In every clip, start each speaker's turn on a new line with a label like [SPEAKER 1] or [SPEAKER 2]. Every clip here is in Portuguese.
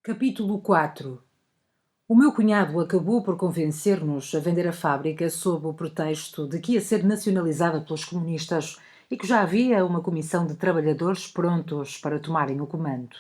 [SPEAKER 1] Capítulo 4. O meu cunhado acabou por convencer-nos a vender a fábrica sob o pretexto de que ia ser nacionalizada pelos comunistas e que já havia uma comissão de trabalhadores prontos para tomarem o comando.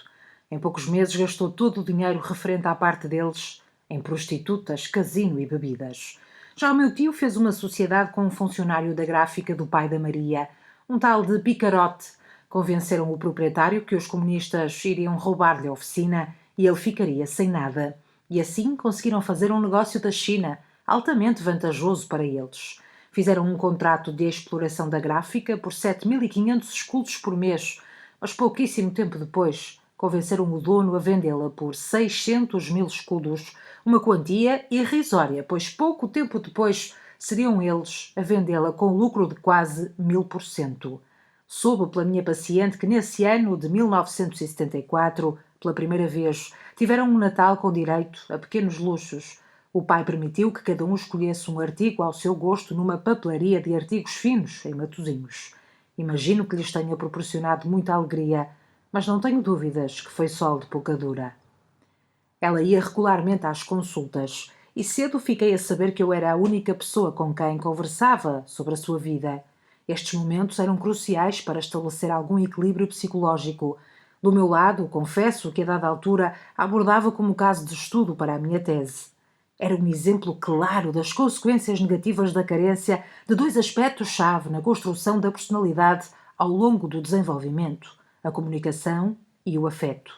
[SPEAKER 1] Em poucos meses gastou todo o dinheiro referente à parte deles em prostitutas, casino e bebidas. Já o meu tio fez uma sociedade com um funcionário da gráfica do pai da Maria, um tal de Picarote. Convenceram o proprietário que os comunistas iriam roubar-lhe a oficina e ele ficaria sem nada. E assim conseguiram fazer um negócio da China, altamente vantajoso para eles. Fizeram um contrato de exploração da gráfica por 7.500 escudos por mês, mas pouquíssimo tempo depois convenceram o dono a vendê-la por 600.000 escudos, uma quantia irrisória, pois pouco tempo depois seriam eles a vendê-la com lucro de quase 1000%. Soube pela minha paciente que nesse ano de 1974, pela primeira vez, tiveram um Natal com direito a pequenos luxos. O pai permitiu que cada um escolhesse um artigo ao seu gosto numa papelaria de artigos finos, em Matosinhos. Imagino que lhes tenha proporcionado muita alegria, mas não tenho dúvidas que foi sol de pouca dura. Ela ia regularmente às consultas e cedo fiquei a saber que eu era a única pessoa com quem conversava sobre a sua vida. Estes momentos eram cruciais para estabelecer algum equilíbrio psicológico. Do meu lado, confesso que a dada altura a abordava como caso de estudo para a minha tese. Era um exemplo claro das consequências negativas da carência de dois aspectos-chave na construção da personalidade ao longo do desenvolvimento: a comunicação e o afeto.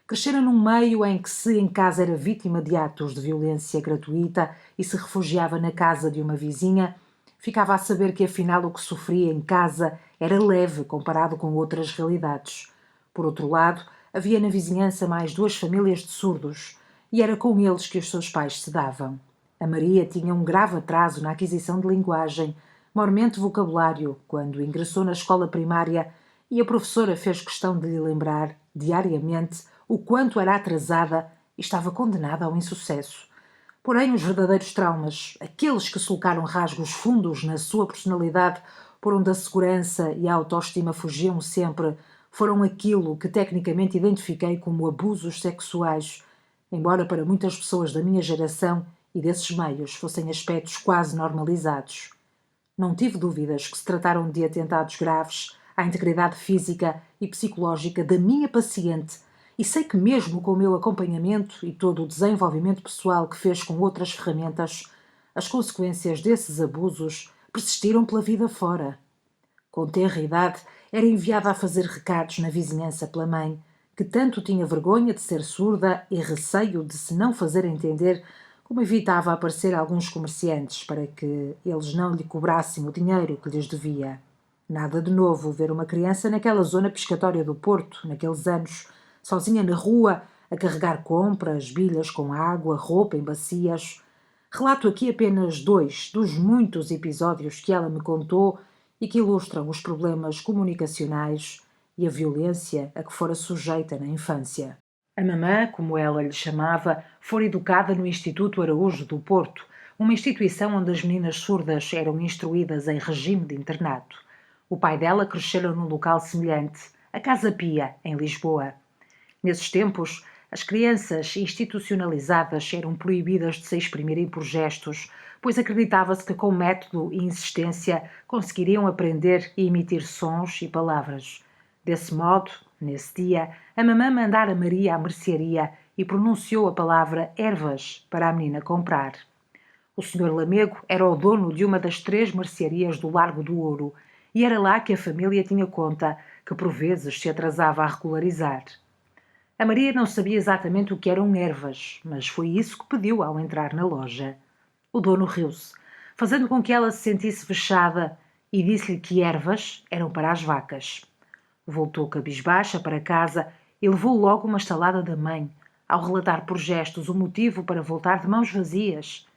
[SPEAKER 1] Crescera num meio em que, se em casa era vítima de atos de violência gratuita e se refugiava na casa de uma vizinha, ficava a saber que afinal o que sofria em casa era leve comparado com outras realidades. Por outro lado, havia na vizinhança mais duas famílias de surdos, e era com eles que os seus pais se davam. A Maria tinha um grave atraso na aquisição de linguagem, mormente vocabulário, quando ingressou na escola primária, e a professora fez questão de lhe lembrar, diariamente, o quanto era atrasada e estava condenada ao insucesso. Porém, os verdadeiros traumas, aqueles que sulcaram rasgos fundos na sua personalidade, por onde a segurança e a autoestima fugiam sempre, foram aquilo que tecnicamente identifiquei como abusos sexuais, embora para muitas pessoas da minha geração e desses meios fossem aspectos quase normalizados. Não tive dúvidas que se trataram de atentados graves à integridade física e psicológica da minha paciente, e sei que mesmo com o meu acompanhamento e todo o desenvolvimento pessoal que fez com outras ferramentas, as consequências desses abusos persistiram pela vida fora. Com tenra idade, era enviada a fazer recados na vizinhança pela mãe, que tanto tinha vergonha de ser surda e receio de se não fazer entender, como evitava aparecer a alguns comerciantes para que eles não lhe cobrassem o dinheiro que lhes devia. Nada de novo ver uma criança naquela zona pescatória do Porto, naqueles anos, sozinha na rua, a carregar compras, bilhas com água, roupa em bacias. Relato aqui apenas 2 dos muitos episódios que ela me contou e que ilustram os problemas comunicacionais e a violência a que fora sujeita na infância. A mamã, como ela lhe chamava, fora educada no Instituto Araújo do Porto, uma instituição onde as meninas surdas eram instruídas em regime de internato. O pai dela crescera num local semelhante, a Casa Pia, em Lisboa. Nesses tempos, as crianças institucionalizadas eram proibidas de se exprimirem por gestos, pois acreditava-se que com método e insistência conseguiriam aprender e emitir sons e palavras. Desse modo, nesse dia, a mamã mandara Maria à mercearia e pronunciou a palavra ervas para a menina comprar. O senhor Lamego era o dono de uma das 3 mercearias do Largo do Ouro, e era lá que a família tinha conta, que por vezes se atrasava a regularizar. A Maria não sabia exatamente o que eram ervas, mas foi isso que pediu ao entrar na loja. O dono riu-se, fazendo com que ela se sentisse vexada, e disse-lhe que ervas eram para as vacas. Voltou cabisbaixa para casa e levou logo uma estalada da mãe, ao relatar por gestos o motivo para voltar de mãos vazias.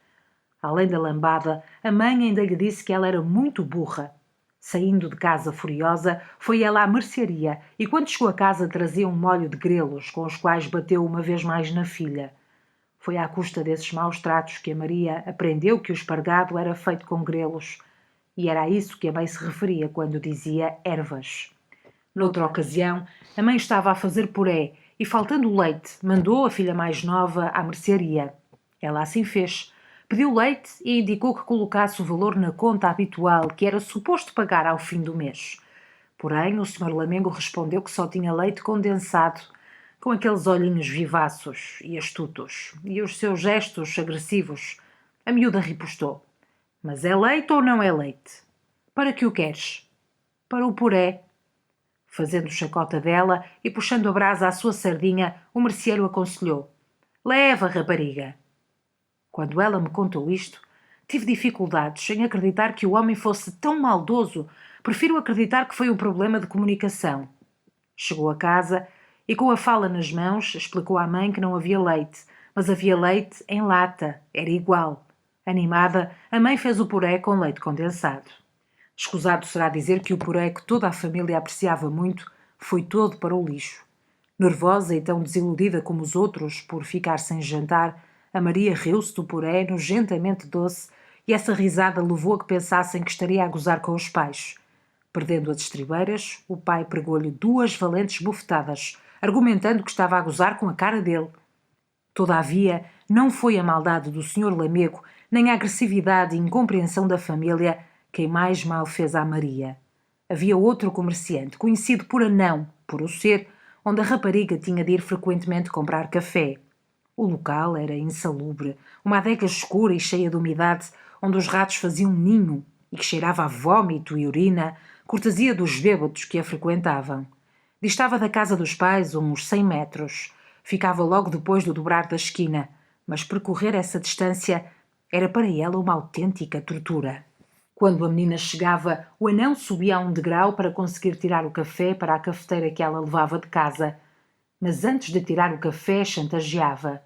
[SPEAKER 1] Além da lambada, a mãe ainda lhe disse que ela era muito burra. Saindo de casa furiosa, foi ela à mercearia e quando chegou a casa trazia um molho de grelos com os quais bateu uma vez mais na filha. Foi à custa desses maus tratos que a Maria aprendeu que o espargado era feito com grelos, e era a isso que a mãe se referia quando dizia ervas. Noutra ocasião, a mãe estava a fazer puré e, faltando leite, mandou a filha mais nova à mercearia. Ela assim fez. Pediu leite e indicou que colocasse o valor na conta habitual que era suposto pagar ao fim do mês. Porém, o Sr. Lamengo respondeu que só tinha leite condensado, com aqueles olhinhos vivaços e astutos, e os seus gestos agressivos. A miúda ripostou. Mas é leite ou não é leite? Para que o queres? Para o puré. Fazendo chacota dela e puxando a brasa à sua sardinha, o merceeiro aconselhou. Leva, rapariga. Quando ela me contou isto, tive dificuldades em acreditar que o homem fosse tão maldoso. Prefiro acreditar que foi um problema de comunicação. Chegou a casa e, com a fala nas mãos, explicou à mãe que não havia leite, mas havia leite em lata, era igual. Animada, a mãe fez o puré com leite condensado. Escusado será dizer que o puré que toda a família apreciava muito foi todo para o lixo. Nervosa e tão desiludida como os outros por ficar sem jantar, a Maria riu-se do puré nojentamente doce e essa risada levou a que pensassem que estaria a gozar com os pais. Perdendo as estribeiras, o pai pregou-lhe 2 valentes bufetadas, argumentando que estava a gozar com a cara dele. Todavia, não foi a maldade do Sr. Lamego, nem a agressividade e incompreensão da família quem mais mal fez à Maria. Havia outro comerciante, conhecido por Anão, por o ser, onde a rapariga tinha de ir frequentemente comprar café. O local era insalubre, uma adega escura e cheia de umidade, onde os ratos faziam um ninho e que cheirava a vômito e urina, cortesia dos bêbados que a frequentavam. Distava da casa dos pais uns 100 metros. Ficava logo depois do dobrar da esquina, mas percorrer essa distância era para ela uma autêntica tortura. Quando a menina chegava, o anão subia a um degrau para conseguir tirar o café para a cafeteira que ela levava de casa. Mas antes de tirar o café, chantageava.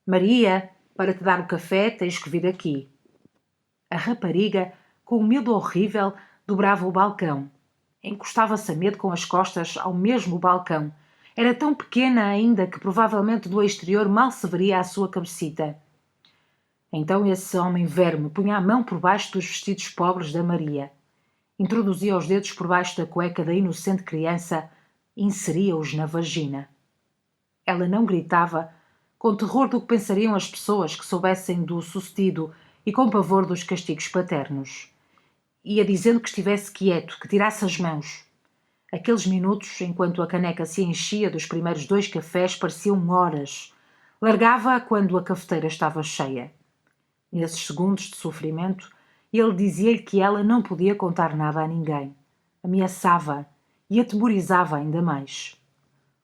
[SPEAKER 1] Maria, para te dar o café tens que vir aqui. A rapariga, com um medo horrível, dobrava o balcão. Encostava-se a medo com as costas ao mesmo balcão. Era tão pequena ainda que provavelmente do exterior mal se veria a sua cabecita. Então esse homem verme punha a mão por baixo dos vestidos pobres da Maria. Introduzia os dedos por baixo da cueca da inocente criança e inseria-os na vagina. Ela não gritava, com terror do que pensariam as pessoas que soubessem do sucedido e com pavor dos castigos paternos. Ia dizendo que estivesse quieto, que tirasse as mãos. Aqueles minutos, enquanto a caneca se enchia dos primeiros 2 cafés, pareciam horas. Largava-a quando a cafeteira estava cheia. Nesses segundos de sofrimento, ele dizia-lhe que ela não podia contar nada a ninguém. Ameaçava e atemorizava ainda mais.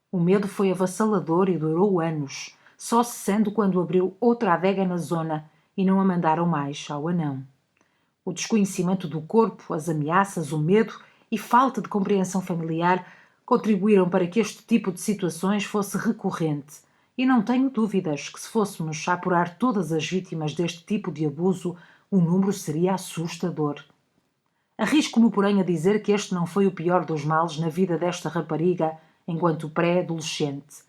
[SPEAKER 1] O medo foi avassalador e durou anos, só cessando quando abriu outra adega na zona e não a mandaram mais ao anão. O desconhecimento do corpo, as ameaças, o medo e falta de compreensão familiar contribuíram para que este tipo de situações fosse recorrente, e não tenho dúvidas que se fôssemos apurar todas as vítimas deste tipo de abuso, o número seria assustador. Arrisco-me, porém, a dizer que este não foi o pior dos males na vida desta rapariga enquanto pré-adolescente.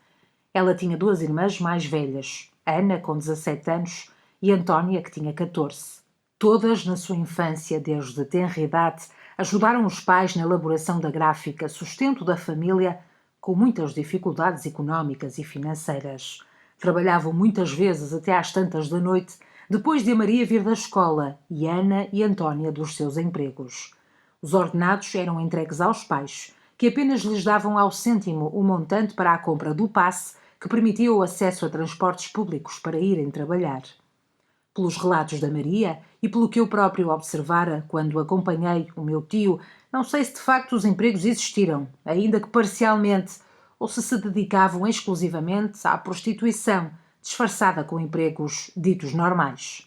[SPEAKER 1] Ela tinha 2 irmãs mais velhas, Ana, com 17 anos, e Antónia, que tinha 14. Todas, na sua infância, desde a tenra idade, ajudaram os pais na elaboração da gráfica, sustento da família, com muitas dificuldades económicas e financeiras. Trabalhavam muitas vezes até às tantas da noite, depois de a Maria vir da escola e Ana e Antónia dos seus empregos. Os ordenados eram entregues aos pais, que apenas lhes davam ao cêntimo o montante para a compra do passe que permitia o acesso a transportes públicos para irem trabalhar. Pelos relatos da Maria e pelo que eu próprio observara quando acompanhei o meu tio, não sei se de facto os empregos existiram, ainda que parcialmente, ou se dedicavam exclusivamente à prostituição, disfarçada com empregos ditos normais.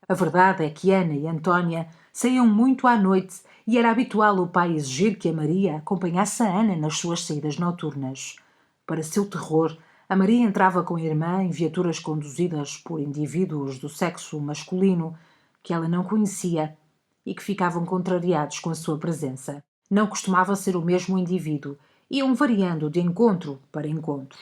[SPEAKER 1] A verdade é que Ana e Antónia saíam muito à noite e era habitual o pai exigir que a Maria acompanhasse a Ana nas suas saídas noturnas. Para seu terror, a Maria entrava com a irmã em viaturas conduzidas por indivíduos do sexo masculino que ela não conhecia e que ficavam contrariados com a sua presença. Não costumava ser o mesmo indivíduo, iam variando de encontro para encontro.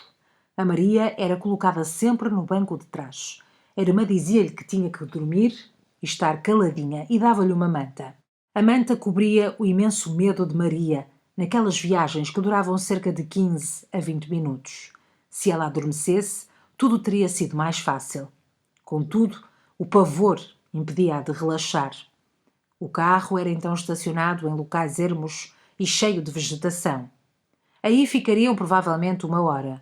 [SPEAKER 1] A Maria era colocada sempre no banco de trás. A irmã dizia-lhe que tinha que dormir e estar caladinha e dava-lhe uma manta. A manta cobria o imenso medo de Maria naquelas viagens que duravam cerca de 15 a 20 minutos. Se ela adormecesse, tudo teria sido mais fácil. Contudo, o pavor impedia-a de relaxar. O carro era então estacionado em locais ermos e cheio de vegetação. Aí ficariam provavelmente 1 hora.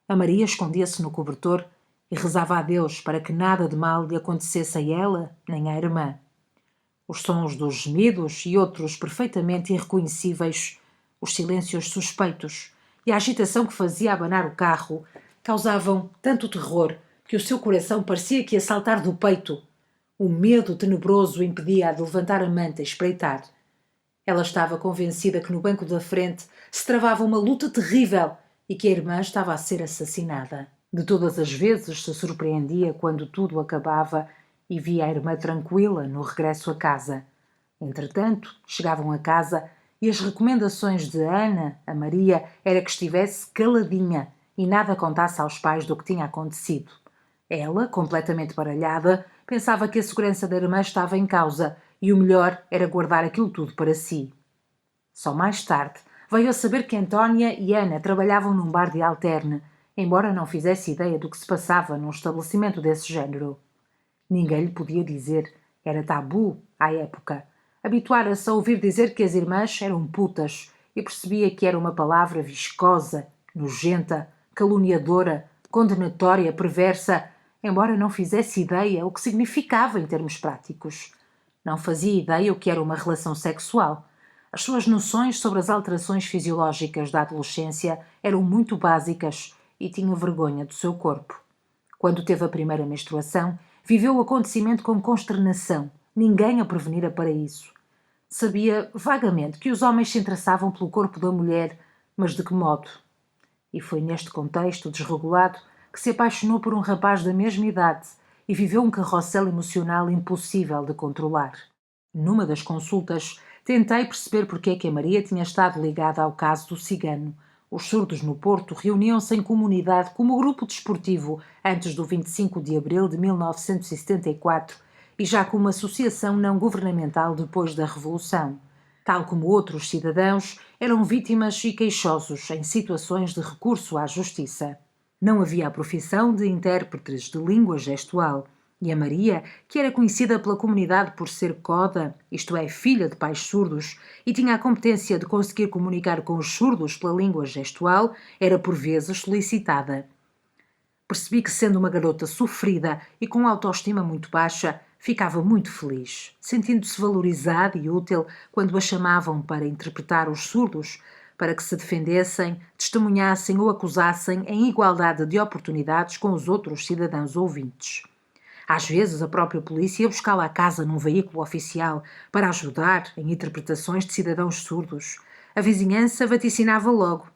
[SPEAKER 1] A Maria escondia-se no cobertor e rezava a Deus para que nada de mal lhe acontecesse a ela nem à irmã. Os sons dos gemidos e outros perfeitamente irreconhecíveis, os silêncios suspeitos e a agitação que fazia abanar o carro causavam tanto terror que o seu coração parecia que ia saltar do peito. O medo tenebroso impedia-a de levantar a manta e espreitar. Ela estava convencida que no banco da frente se travava uma luta terrível e que a irmã estava a ser assassinada. De todas as vezes se surpreendia quando tudo acabava e via a irmã tranquila no regresso a casa. Entretanto, chegavam a casa e as recomendações de Ana a Maria era que estivesse caladinha e nada contasse aos pais do que tinha acontecido. Ela, completamente baralhada, pensava que a segurança da irmã estava em causa e o melhor era guardar aquilo tudo para si. Só mais tarde veio a saber que Antónia e Ana trabalhavam num bar de alterne, embora não fizesse ideia do que se passava num estabelecimento desse género. Ninguém lhe podia dizer, era tabu à época. Habituara-se a ouvir dizer que as irmãs eram putas e percebia que era uma palavra viscosa, nojenta, caluniadora, condenatória, perversa, embora não fizesse ideia o que significava em termos práticos. Não fazia ideia o que era uma relação sexual. As suas noções sobre as alterações fisiológicas da adolescência eram muito básicas e tinha vergonha do seu corpo. Quando teve a primeira menstruação, viveu o acontecimento com consternação. Ninguém a prevenira para isso. Sabia vagamente que os homens se interessavam pelo corpo da mulher, mas de que modo? E foi neste contexto desregulado que se apaixonou por um rapaz da mesma idade e viveu um carrossel emocional impossível de controlar. Numa das consultas, tentei perceber porque é que a Maria tinha estado ligada ao caso do cigano. Os surdos no Porto reuniam-se em comunidade como grupo desportivo antes do 25 de abril de 1974 e já como associação não governamental depois da Revolução. Tal como outros cidadãos, eram vítimas e queixosos em situações de recurso à justiça. Não havia a profissão de intérpretes de língua gestual, e a Maria, que era conhecida pela comunidade por ser coda, isto é, filha de pais surdos, e tinha a competência de conseguir comunicar com os surdos pela língua gestual, era por vezes solicitada. Percebi que, sendo uma garota sofrida e com autoestima muito baixa, ficava muito feliz, sentindo-se valorizada e útil quando a chamavam para interpretar os surdos, para que se defendessem, testemunhassem ou acusassem em igualdade de oportunidades com os outros cidadãos ouvintes. Às vezes a própria polícia ia buscá-la à casa num veículo oficial para ajudar em interpretações de cidadãos surdos. A vizinhança vaticinava logo.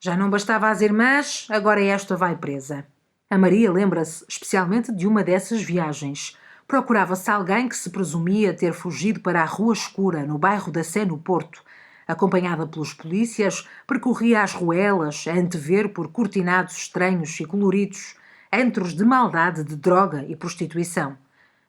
[SPEAKER 1] Já não bastava às irmãs, agora esta vai presa. A Maria lembra-se especialmente de uma dessas viagens. Procurava-se alguém que se presumia ter fugido para a Rua Escura, no bairro da Sé, no Porto. Acompanhada pelos polícias, percorria as ruelas, a antever por cortinados estranhos e coloridos, antros de maldade, de droga e prostituição.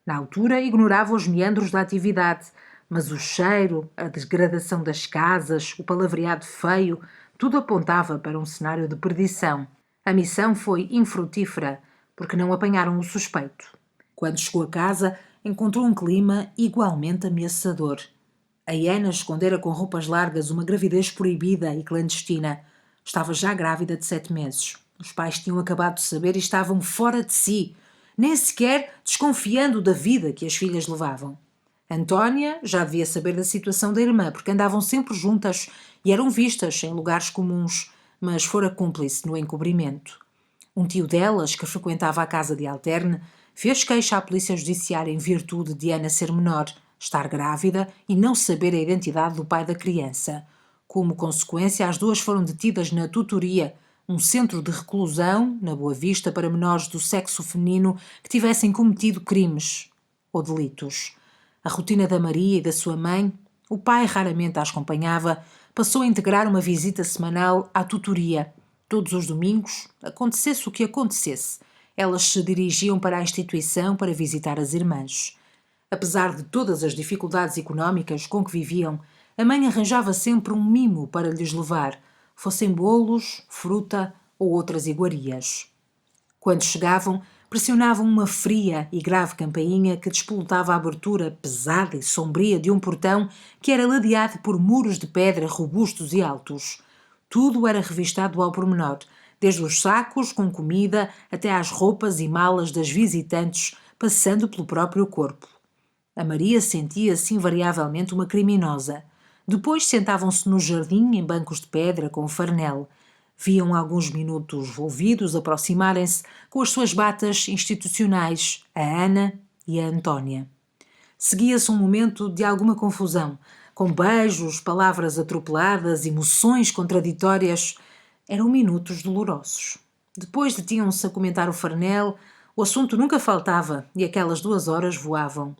[SPEAKER 1] Na altura, ignorava os meandros da atividade, mas o cheiro, a degradação das casas, o palavreado feio, tudo apontava para um cenário de perdição. A missão foi infrutífera, porque não apanharam o suspeito. Quando chegou a casa, encontrou um clima igualmente ameaçador. A Ana escondera com roupas largas uma gravidez proibida e clandestina. Estava já grávida de 7 meses. Os pais tinham acabado de saber e estavam fora de si, nem sequer desconfiando da vida que as filhas levavam. Antónia já devia saber da situação da irmã, porque andavam sempre juntas e eram vistas em lugares comuns, mas fora cúmplice no encobrimento. Um tio delas, que frequentava a casa de alterne, fez queixa à polícia judiciária em virtude de Ana ser menor, estar grávida e não saber a identidade do pai da criança. Como consequência, as duas foram detidas na tutoria, um centro de reclusão, na Boa Vista, para menores do sexo feminino que tivessem cometido crimes ou delitos. A rotina da Maria e da sua mãe, o pai raramente a acompanhava, passou a integrar uma visita semanal à tutoria. Todos os domingos, acontecesse o que acontecesse, elas se dirigiam para a instituição para visitar as irmãs. Apesar de todas as dificuldades económicas com que viviam, a mãe arranjava sempre um mimo para lhes levar, fossem bolos, fruta ou outras iguarias. Quando chegavam, pressionavam uma fria e grave campainha que despolutava a abertura pesada e sombria de um portão que era ladeado por muros de pedra robustos e altos. Tudo era revistado ao pormenor, desde os sacos com comida até às roupas e malas das visitantes, passando pelo próprio corpo. A Maria sentia-se invariavelmente uma criminosa. Depois sentavam-se no jardim em bancos de pedra com farnel. Viam alguns minutos volvidos aproximarem-se com as suas batas institucionais, a Ana e a Antónia. Seguia-se um momento de alguma confusão, com beijos, palavras atropeladas, emoções contraditórias. Eram minutos dolorosos. Depois detinham-se a comentar o farnel, o assunto nunca faltava e aquelas 2 horas voavam.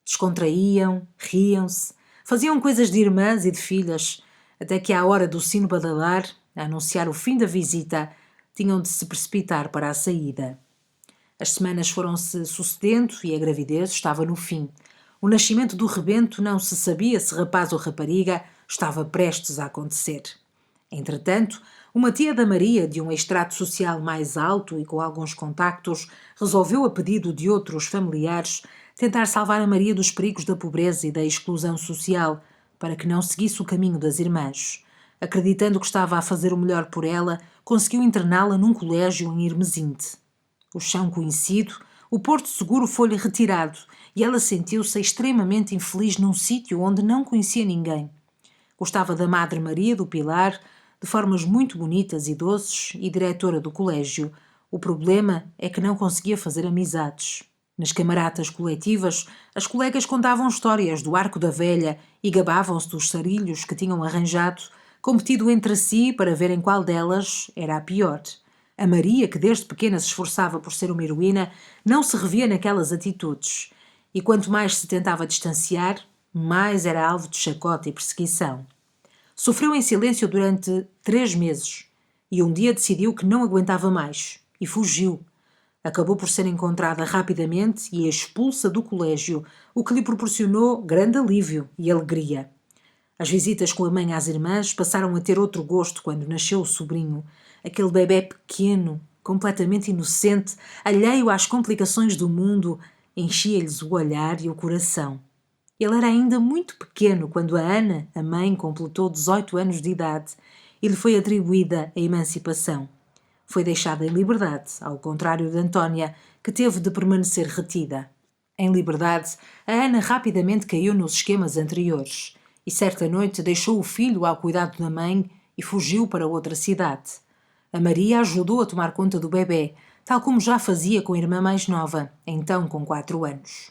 [SPEAKER 1] Descontraíam, riam-se, faziam coisas de irmãs e de filhas, até que à hora do sino badalar, a anunciar o fim da visita, tinham de se precipitar para a saída. As semanas foram-se sucedendo e a gravidez estava no fim. O nascimento do rebento não se sabia se rapaz ou rapariga estava prestes a acontecer. Entretanto, uma tia da Maria, de um extrato social mais alto e com alguns contactos, resolveu, a pedido de outros familiares, tentar salvar a Maria dos perigos da pobreza e da exclusão social, para que não seguisse o caminho das irmãs. Acreditando que estava a fazer o melhor por ela, conseguiu interná-la num colégio em Irmesinde. O chão conhecido, o porto seguro foi-lhe retirado e ela sentiu-se extremamente infeliz num sítio onde não conhecia ninguém. Gostava da Madre Maria do Pilar, de formas muito bonitas e doces, e diretora do colégio. O problema é que não conseguia fazer amizades. Nas camaratas coletivas, as colegas contavam histórias do Arco da Velha e gabavam-se dos sarilhos que tinham arranjado, competido entre si para verem qual delas era a pior. A Maria, que desde pequena se esforçava por ser uma heroína, não se revia naquelas atitudes. E quanto mais se tentava distanciar, mais era alvo de chacota e perseguição. Sofreu em silêncio durante 3 meses e um dia decidiu que não aguentava mais e fugiu. Acabou por ser encontrada rapidamente e expulsa do colégio, o que lhe proporcionou grande alívio e alegria. As visitas com a mãe às irmãs passaram a ter outro gosto quando nasceu o sobrinho, aquele bebé pequeno, completamente inocente, alheio às complicações do mundo, enchia-lhes o olhar e o coração. Ele era ainda muito pequeno quando a Ana, a mãe, completou 18 anos de idade e lhe foi atribuída a emancipação. Foi deixada em liberdade, ao contrário de Antónia, que teve de permanecer retida. Em liberdade, a Ana rapidamente caiu nos esquemas anteriores e certa noite deixou o filho ao cuidado da mãe e fugiu para outra cidade. A Maria ajudou a tomar conta do bebê, tal como já fazia com a irmã mais nova, então com 4 anos.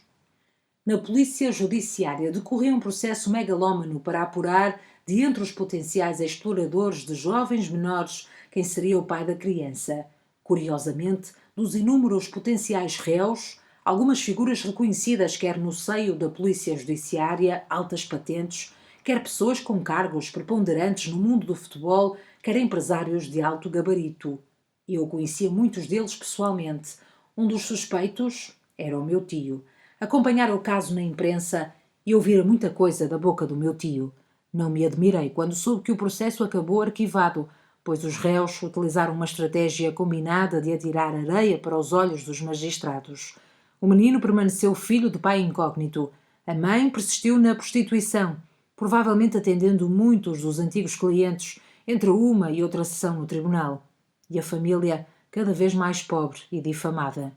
[SPEAKER 1] Na polícia judiciária decorreu um processo megalómano para apurar, de entre os potenciais exploradores de jovens menores, quem seria o pai da criança. Curiosamente, dos inúmeros potenciais réus, algumas figuras reconhecidas quer no seio da polícia judiciária, altas patentes, quer pessoas com cargos preponderantes no mundo do futebol, quer empresários de alto gabarito. Eu conhecia muitos deles pessoalmente. Um dos suspeitos era o meu tio. Acompanhara o caso na imprensa e ouvira muita coisa da boca do meu tio. Não me admirei quando soube que o processo acabou arquivado, pois os réus utilizaram uma estratégia combinada de atirar areia para os olhos dos magistrados. O menino permaneceu filho de pai incógnito. A mãe persistiu na prostituição, provavelmente atendendo muitos dos antigos clientes entre uma e outra sessão no tribunal. E a família cada vez mais pobre e difamada.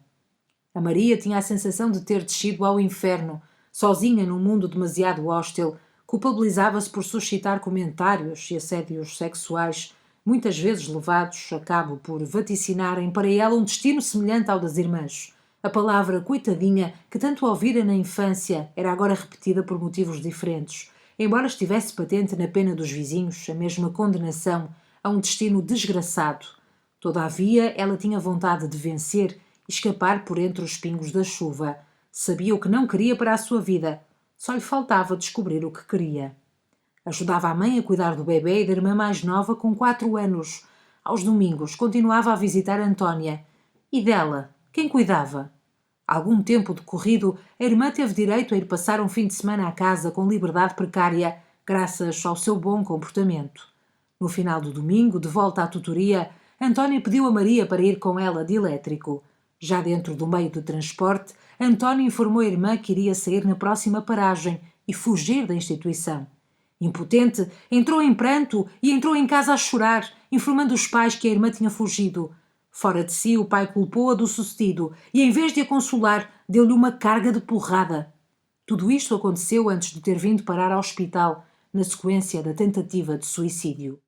[SPEAKER 1] A Maria tinha a sensação de ter descido ao inferno, sozinha num mundo demasiado hostil, culpabilizava-se por suscitar comentários e assédios sexuais, muitas vezes levados a cabo por vaticinarem para ela um destino semelhante ao das irmãs. A palavra coitadinha, que tanto ouvira na infância, era agora repetida por motivos diferentes, embora estivesse patente na pena dos vizinhos a mesma condenação a um destino desgraçado. Todavia, ela tinha vontade de vencer e escapar por entre os pingos da chuva. Sabia o que não queria para a sua vida. Só lhe faltava descobrir o que queria. Ajudava a mãe a cuidar do bebê e da irmã mais nova com 4 anos. Aos domingos continuava a visitar Antónia. E dela, quem cuidava? Algum tempo decorrido, a irmã teve direito a ir passar um fim de semana à casa com liberdade precária, graças ao seu bom comportamento. No final do domingo, de volta à tutoria, Antónia pediu a Maria para ir com ela de elétrico. Já dentro do meio do transporte, Antónia informou a irmã que iria sair na próxima paragem e fugir da instituição. Impotente, entrou em pranto e entrou em casa a chorar, informando os pais que a irmã tinha fugido. Fora de si, o pai culpou-a do sucedido e, em vez de a consolar, deu-lhe uma carga de porrada. Tudo isto aconteceu antes de ter vindo parar ao hospital, na sequência da tentativa de suicídio.